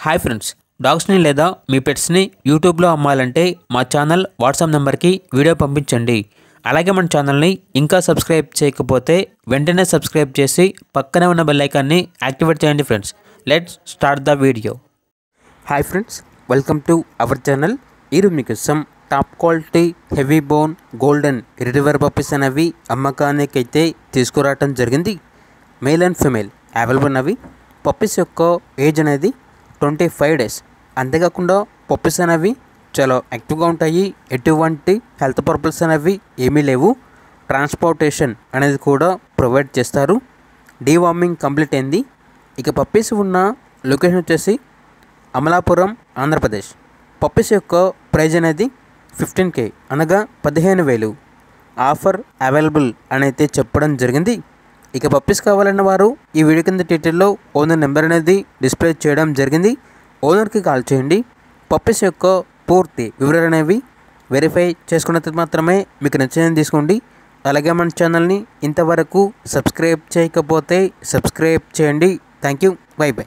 Hi friends, డాగ్స్ని లేదా మీ పెట్స్ని యూట్యూబ్లో అమ్మాలంటే మా ఛానల్ వాట్సాప్ నెంబర్కి వీడియో పంపించండి. అలాగే మన ఛానల్ని ఇంకా సబ్స్క్రైబ్ చేయకపోతే వెంటనే సబ్స్క్రైబ్ చేసి పక్కనే ఉన్న బెల్ ఐకాన్ని యాక్టివేట్ చేయండి. Friends, let's start the video. Hi friends, welcome to our channel. ఈరోజు మీకోసం top quality heavy bone golden retriever puppies అనేవి అమ్మకానికి అయితే తీసుకురావటం జరిగింది. మేల్ అండ్ ఫీమేల్ అవైలబుల్ ఉన్నవి. పప్పీస్ యొక్క ఏజ్ అనేది 25 days. అంతేకాకుండా పప్పీస్ అనేవి చాలా యాక్టివ్గా ఉంటాయి. ఎటువంటి హెల్త్ పర్పస్ అనేవి ఏమీ లేవు. ట్రాన్స్పోర్టేషన్ అనేది కూడా ప్రొవైడ్ చేస్తారు. డీవార్మింగ్ కంప్లీట్ అయింది. ఇక పప్పీస్ ఉన్న లొకేషన్ వచ్చేసి అమలాపురం, ఆంధ్రప్రదేశ్. పప్పీస్ యొక్క ప్రైజ్ అనేది 15K అనగా 15,000 ఆఫర్ అవైలబుల్ అని అయితే చెప్పడం జరిగింది. ఇక పప్పీస్ కావాలన్న వారు ఈ వీడియో కింద డీటెయిల్లో ఓనర్ నెంబర్ అనేది డిస్ప్లే చేయడం జరిగింది. ఓనర్కి కాల్ చేయండి. పప్పీస్ యొక్క పూర్తి వివరాలు అనేవి వెరిఫై చేసుకున్న తర్వాత మాత్రమే మీకు నచ్చిందని తీసుకోండి. అలాగే మన ఛానల్ని ఇంతవరకు సబ్స్క్రైబ్ చేయకపోతే సబ్స్క్రైబ్ చేయండి. Thank you. By by.